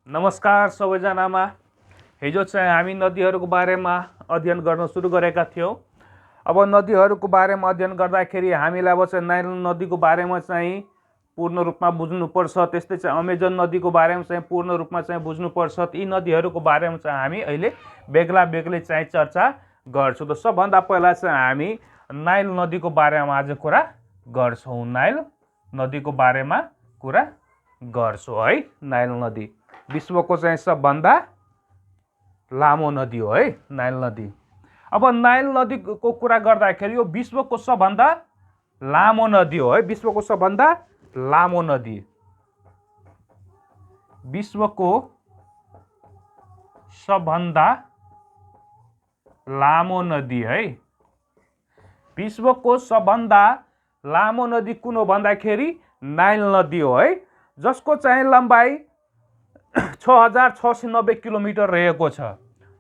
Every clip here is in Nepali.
नमस्कार सबैजनामा। हिजो चाहिँ हामी नदीहरूको बारेमा अध्ययन गर्न सुरु गरेका थियौँ। अब नदीहरूको बारेमा अध्ययन गर्दाखेरि हामीलाई अब चाहिँ नाइल नदीको बारेमा चाहिँ पूर्ण रूपमा बुझ्नुपर्छ। त्यस्तै चाहिँ अमेजन नदीको बारेमा चाहिँ पूर्ण रूपमा चाहिँ बुझ्नुपर्छ। यी नदीहरूको बारेमा चाहिँ हामी अहिले बेग्ला बेग्लै चाहिँ चर्चा गर्छौँ। त सबभन्दा पहिला चाहिँ हामी नाइल नदीको बारेमा आज कुरा गर्छौँ। नाइल नदीको बारेमा कुरा गर्छौँ है। नाइल नदी विश्वको चाहिँ सबभन्दा लामो नदी हो है नाइल नदी। अब नाइल नदीको कुरा गर्दाखेरि यो विश्वको सबभन्दा लामो नदी हो है। विश्वको सबभन्दा लामो नदी, विश्वको सबभन्दा लामो नदी है। विश्वको सबभन्दा लामो नदी कुन हो भन्दाखेरि नाइल नदी हो है, जसको चाहिँ लम्बाइ 6690 किलोमिटर रहेको छ।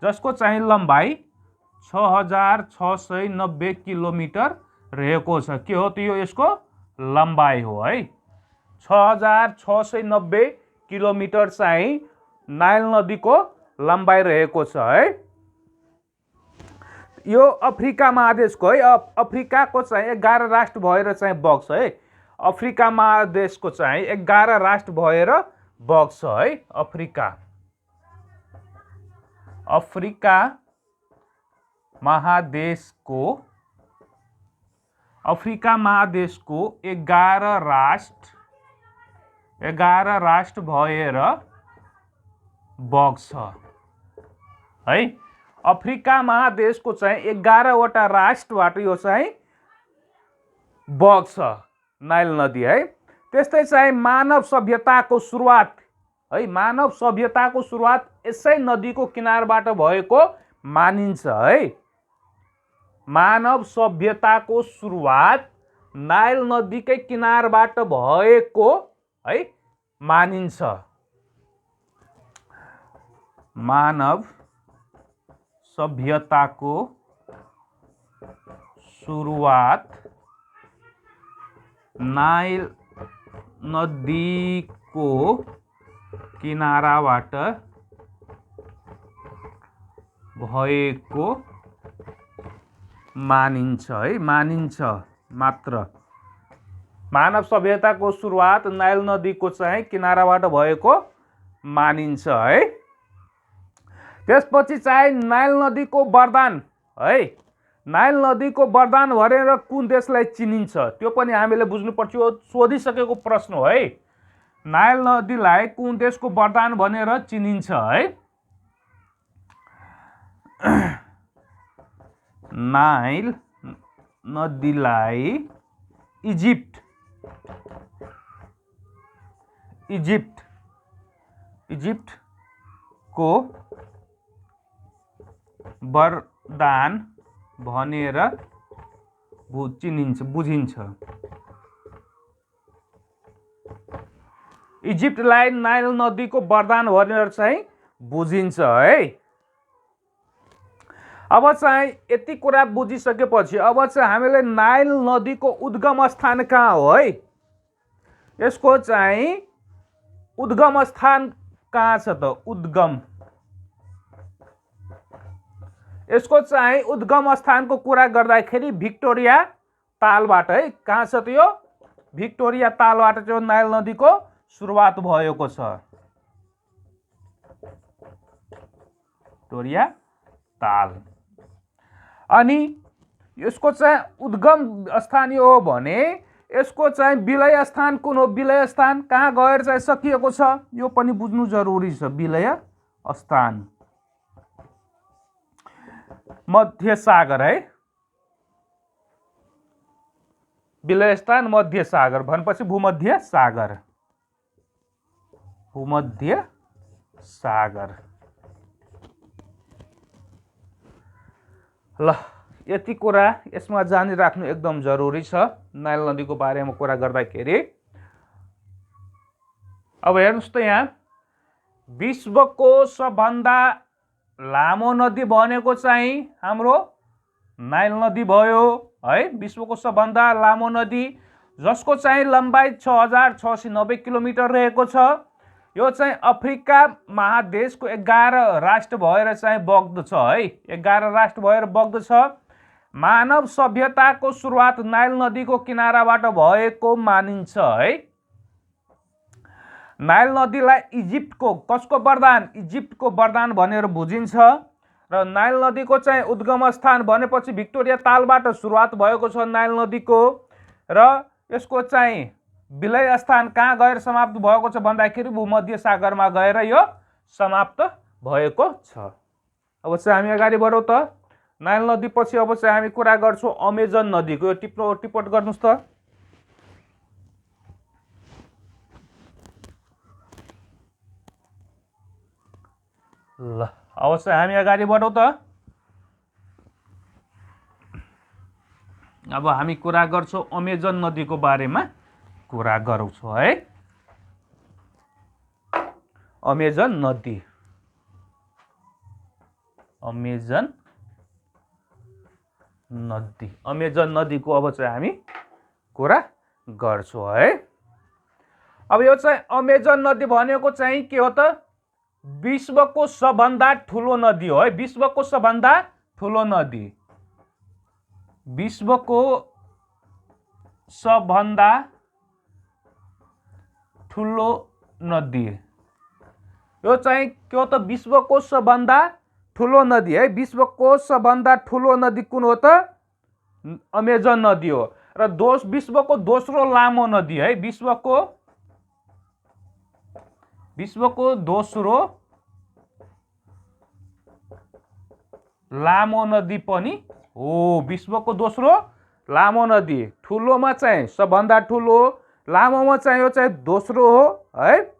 जसको चाहिँ लम्बाइ 6690 किलोमिटर रहेको छ। के हो त यो यसको लम्बाइ हो है। 6690 किलोमिटर चाहिँ नाइल नदीको लम्बाइ रहेको छ है। यो अफ्रिका महादेशको है। अफ्रिकाको चाहिँ 11 राष्ट्र भएर चाहिँ बग्छ है। अफ्रिका महादेशको चाहिँ 11 राष्ट्र भएर बग्छ है। अफ्रिका महादेशको 11 राष्ट्र भएर बग्छ है। अफ्रिका महादेशको चाहिँ 11 वटा राष्ट्रबाट यो चाहिँ बग्छ नाइल नदी है। त्यस्तै चाहिँ मानव सभ्यताको सुरुवात है। मानव सभ्यताको सुरुवात यसै नदीको किनारबाट भएको मानिन्छ है। मानव सभ्यताको सुरुवात नाइल नदीकै किनारबाट भएको है मानिन्छ। मानव सभ्यताको सुरुवात नाइल नदीको किनाराबाट भएको मानिन्छ है। मानिन्छ मात्र। मानव सभ्यताको सुरुवात नाइल नदीको चाहिँ किनाराबाट भएको मानिन्छ है। त्यसपछि चाहिँ नाइल नदीको वरदान है। नाइल नदीको वरदान भनेर कुन देशलाई चिनिन्छ त्यो पनि हामीले बुझ्नुपर्छ। यो सोधिसकेको प्रश्न हो है। नाइल नदीलाई कुन देशको वरदान भनेर चिनिन्छ है। नाइल नदीलाई इजिप्टको वरदान भनेर बुझिन्छ। इजिप्टलाई नाइल नदीको वरदान भनेर चाहिँ बुझिन्छ है। अब चाहिँ यति कुरा बुझिसकेपछि अब चाहिँ हामीले नाइल नदीको उद्गम स्थान कहाँ हो है। यसको चाहिँ उद्गम स्थान कहाँ छ त? यसको चाहिँ उद्गम स्थानको कुरा गर्दाखेरि भिक्टोरिया तालबाट है। कहाँ छ त यो? भिक्टोरिया तालबाट चाहिँ नाइल नदीको सुरुवात भएको छ। भिक्टोरिया ताल। अनि यसको चाहिँ उद्गम स्थान यो हो भने यसको चाहिँ विलय स्थान कुन हो? विलय स्थान कहाँ गएर चाहिँ सकिएको छ यो पनि बुझ्नु जरुरी छ। विलय स्थान मध्य सागर है। विलय स्थान मध्य सागर भनेपछि भूमध्य सागर। भूमध्य सागर। ल यति कुरा यसमा जानिराख्नु एकदम जरुरी छ नाइल नदीको बारेमा कुरा गर्दाखेरि। अब हेर्नुस् त यहाँ विश्वको सबभन्दा लामो नदी भनेको चाहिँ हाम्रो नाइल नदी भयो है। विश्वको सबभन्दा लामो नदी जसको चाहिँ लम्बाइ 6690 किलोमिटर रहेको छ। यो चाहिँ अफ्रिका महादेशको 11 राष्ट्र भएर चाहिँ बग्दछ है। 11 राष्ट्र भएर बग्दछ। मानव सभ्यताको सुरुवात नाइल नदीको किनाराबाट भएको मानिन्छ है। नाइल नदीलाई इजिप्टको कसको वरदान? इजिप्टको वरदान भनेर बुझिन्छ। र नाइल नदीको चाहिँ उद्गम स्थान भनेपछि भिक्टोरिया तालबाट सुरुवात भएको छ नाइल नदीको। र यसको चाहिँ विलय स्थान कहाँ गएर समाप्त भएको छ भन्दाखेरि भूमध्य सागरमा गएर यो समाप्त भएको छ। अब चाहिँ हामी अगाडि बढौँ त। नाइल नदी पछि अब चाहिँ हामी कुरा गर्छौँ अमेजन नदीको। यो टिप्पट गर्नुहोस् त। ल अब चाहिँ हामी अगाडि बढौँ त। अब हामी कुरा गर्छौँ अमेजन नदीको बारेमा कुरा गरौँ है। अमेजन नदी, अमेजन नदी, अमेजन नदीको अब चाहिँ हामी कुरा गर्छौँ है। अब यो चाहिँ अमेजन नदी भनेको चाहिँ के हो त? विश्वको सबभन्दा ठुलो नदी हो है। विश्वको सबभन्दा ठुलो नदी, विश्वको सबभन्दा ठुलो नदी। यो चाहिँ के हो त? विश्वको सबभन्दा ठुलो नदी है। विश्वको सबभन्दा ठुलो नदी कुन हो त? अमेजन नदी हो। र विश्वको दोस्रो लामो नदी है। विश्वको दोस्रो लामो नदी पनि हो। विश्वको दोस्रो लामो नदी। ठुलोमा चाहिँ सबभन्दा ठुलो, लामोमा चाहिँ यो चाहिँ दोस्रो हो है।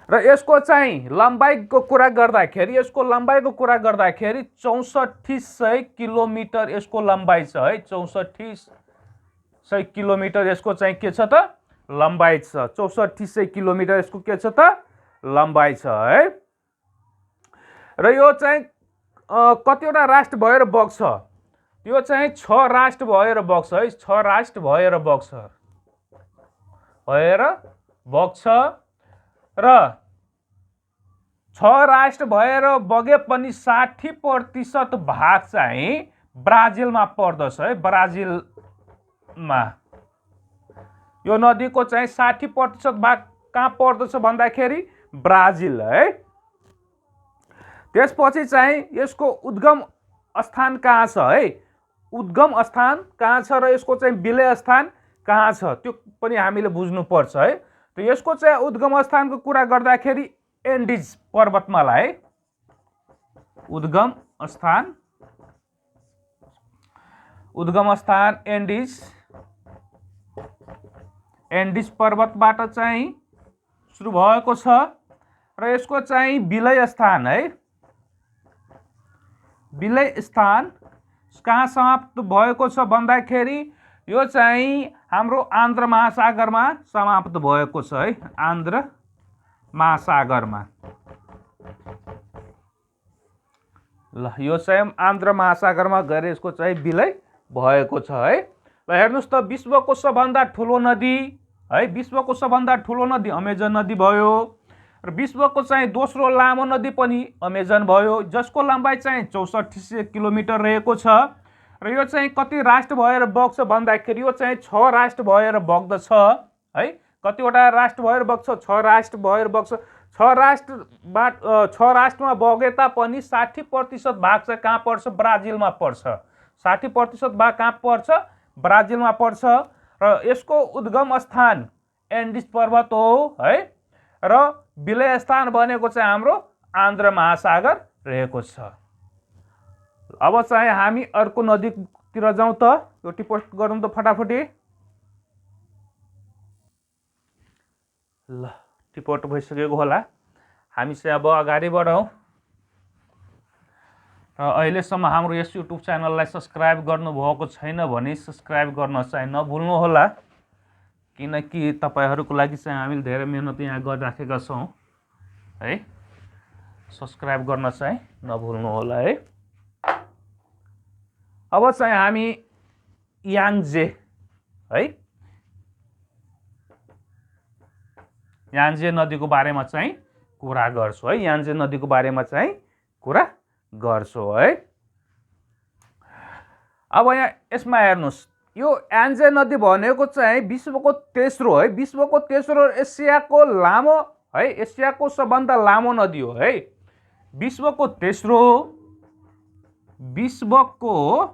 र यसको चाहिँ लम्बाइको कुरा गर्दाखेरि 6400 किलोमिटर यसको लम्बाइ छ है। 6400 किलोमिटर यसको चाहिँ के छ त? लम्बाइ छ। 6400 किलोमिटर यसको के छ त? लम्बाइ छ है। र यो चाहिँ कतिवटा राष्ट्र भएर बग्छ? यो चाहिँ 6 राष्ट्र भएर बग्छ है। 6 राष्ट्र भएर बग्छ र 6 राष्ट्र भएर बगे पनि 60% भाग चाहिँ ब्राजिलमा पर्दछ है। ब्राजिलमा यो नदीको चाहिँ 60% भाग कहाँ पर्दछ भन्दाखेरि ब्राजिल है। त्यसपछि चाहिँ यसको उद्गम स्थान कहाँ छ है? उद्गम स्थान कहाँ छ र यसको चाहिँ विलय स्थान कहाँ छ त्यो पनि हामीले बुझ्नुपर्छ है। त यसको चाहिँ उद्गम स्थानको कुरा गर्दाखेरि एन्डिज पर्वतमाला है। उद्गम स्थान एन्डिज पर्वतबाट चाहिँ सुरु भएको छ। र यसको चाहिँ विलय स्थान है। विलय स्थान कहाँ समाप्त भएको छ भन्दाखेरि यो चाहिँ हाम्रो आन्ध्र महासागरमा समाप्त भएको छ है। आन्ध्र महासागरमा। ल यो चाहिँ आन्ध्र महासागरमा गएर यसको चाहिँ विलय भएको छ है। ल हेर्नुस् त, विश्वको सबभन्दा ठुलो नदी है। विश्वको सबभन्दा ठुलो नदी अमेजन नदी भयो। र विश्वको चाहिँ दोस्रो लामो नदी पनि अमेजन भयो, जसको लम्बाइ चाहिँ 6400 किलोमिटर रहेको छ। र यो चाहिँ कति राष्ट्र भएर बग्छ भन्दाखेरि यो चाहिँ 6 राष्ट्र भएर बग्दछ है। कतिवटा राष्ट्र भएर बग्छ? 6 राष्ट्र भएर बग्छ। 6 राष्ट्रमा बगे तापनि 60% भाग चाहिँ कहाँ पर्छ? ब्राजिलमा पर्छ। 60% भाग कहाँ पर्छ? ब्राजिलमा पर्छ। र यसको उद्गम स्थान एन्डिज पर्वत हो है। र विलय स्थान भनेको चाहिँ हाम्रो आन्ध्र महासागर रहेको छ। अब चाहिँ हामी अर्को नदीतिर जाउँ त। यो टिप्पट गरौँ त फटाफटी। ल टिप्पट भइसकेको होला। हामी चाहिँ अब अगाडि बढौँ। अहिलेसम्म हाम्रो यस युट्युब च्यानललाई सब्सक्राइब गर्नुभएको छैन भने सब्सक्राइब गर्न चाहिँ नभुल्नुहोला, किनकि तपाईहरूको लागि चाहिँ हामीले धेरै मेहनत यहाँ गरिराखेका छौँ है। सब्सक्राइब गर्न चाहिँ नभुल्नुहोला है। अब चाहिँ हामी याङ्जे है, यान्जे नदीको बारेमा चाहिँ कुरा गर्छु है। यान्जे नदीको बारेमा चाहिँ कुरा गर्छु है। अब यहाँ यसमा हेर्नुहोस्, यो यान्जे नदी भनेको चाहिँ विश्वको तेस्रो है, विश्वको तेस्रो एसियाको लामो है, एसियाको सबभन्दा लामो नदी हो है। विश्वको तेस्रो, विश्वको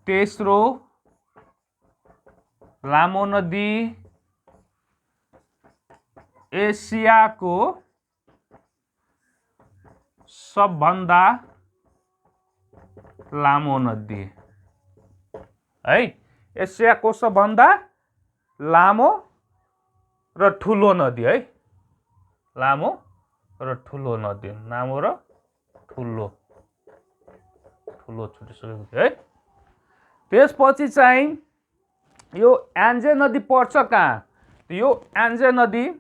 तेस्रो लामो नदी, एसियाको सबभन्दा लामो नदी है, एसियाको सबभन्दा लामो र ठुलो नदी है, लामो र ठुलो नदी, लामो र ठुलो, ठुलो छुटिसकेको थियो है। त्यसपछि चाहिँ यो यान्जे नदी पर्छ कहाँ? यो यान्जे नदी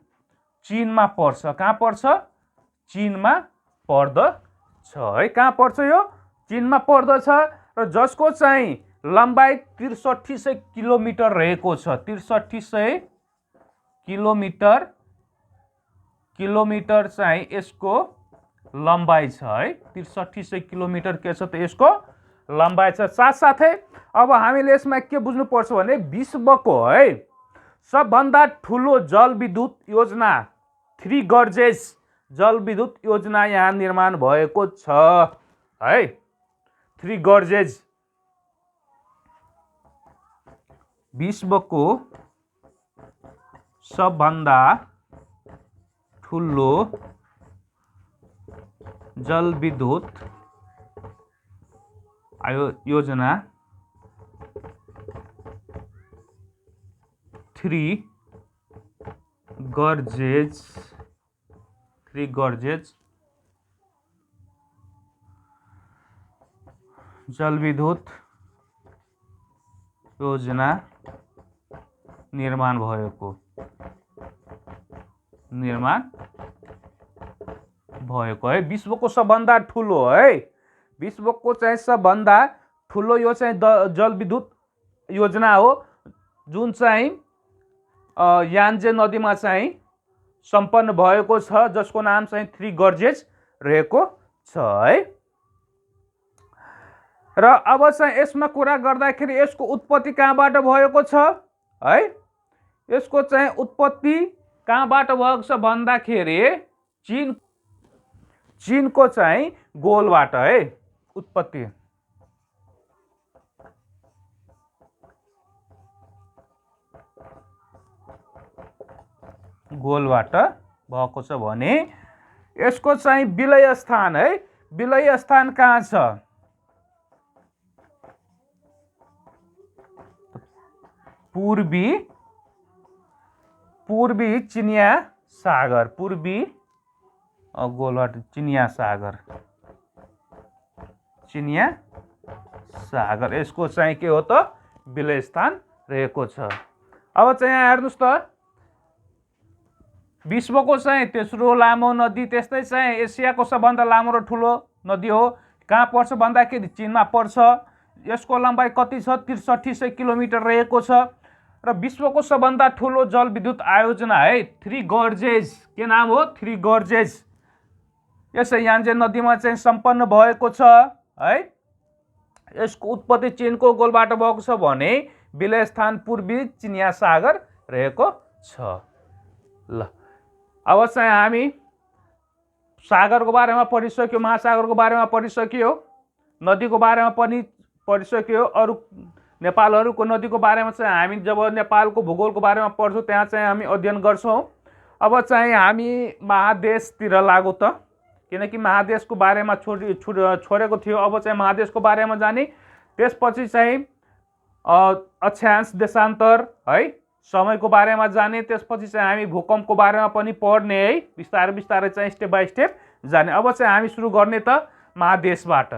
चीनमा पर्छ। कहाँ पर्छ? चीनमा पर्दछ है। कहाँ पर्छ? यो चीनमा पर्दछ र जसको चाहिँ लम्बाइ 6300 किलोमिटर रहेको छ। 6300 किलोमिटर चाहिँ यसको लम्बाइ छ है। 6300 किलोमिटर के छ त यसको लम्बाइ छ। साथसाथै अब हामीले यसमा के बुझ्नुपर्छ भने विश्वको है सबभन्दा ठुलो जलविद्युत योजना 3 गर्जेस जलविद्युत योजना यहाँ निर्माण भएको छ है। 3 गर्जेस विश्वको सबभन्दा ठुलो जलविद्युत योजना 3 गर्जेस जलविद्युत योजना निर्माण भएको है। विश्वको सबभन्दा ठुलो है, विश्वको चाहिँ सबभन्दा ठुलो यो चाहिँ जलविद्युत योजना हो जुन चाहिँ यान्जे नदीमा चाहिँ सम्पन्न भएको छ, जसको नाम चाहिँ 3 गर्जेस रहेको छ है। र अब चाहिँ यसमा कुरा गर्दाखेरि यसको उत्पत्ति कहाँबाट भएको छ है? यसको चाहिँ उत्पत्ति कहाँबाट भएको छ भन्दाखेरि चीनको चाहिँ गोलबाट है उत्पत्ति। गोलबाट भएको छ भने यसको चाहिँ विलय स्थान है, विलय स्थान कहाँ छ? पूर्वी चिनिया सागर, पूर्वी गोलबाट चिनिया सागर यसको चाहिँ के हो त विलय स्थान रहेको छ। अब चाहिँ यहाँ हेर्नुस् त विश्वको चाहिँ तेस्रो लामो नदी, त्यस्तै चाहिँ एसियाको सबभन्दा लामो र ठुलो नदी हो। कहाँ पर्छ भन्दाखेरि चीनमा पर्छ। यसको लम्बाइ कति छ? 6300 किलोमिटर रहेको छ र विश्वको सबभन्दा ठुलो जलविद्युत आयोजना है 3 गर्जेस, के नाम हो? 3 गर्जेस यसै यान्जे नदीमा चाहिँ सम्पन्न भएको छ है। यसको उत्पत्ति चीनको गोलबाट भएको छ भने विलय स्थान पूर्वी चिनिया सागर रहेको छ। ल अब चाहिँ हामी सागरको बारेमा पढिसक्यो, महासागरको बारेमा पढिसक्यो, नदीको बारेमा पनि पढिसक्यो। अरू नेपालहरूको नदीको बारेमा चाहिँ हामी जब नेपालको भूगोलको बारेमा पढ्छौँ त्यहाँ चाहिँ हामी अध्ययन गर्छौँ। अब चाहिँ हामी महादेशतिर लागौँ त, किनकि महादेशको बारेमा छोडेको थियो। अब चाहिँ महादेशको बारेमा जाने, त्यसपछि चाहिँ अक्षांश देशान्तर है, समयको बारेमा जाने, त्यसपछि चाहिँ हामी भूकम्पको बारेमा पनि पढ्ने है। बिस्तारै बिस्तारै चाहिँ स्टेप बाई स्टेप जाने। अब चाहिँ हामी सुरु गर्ने त महादेशबाट।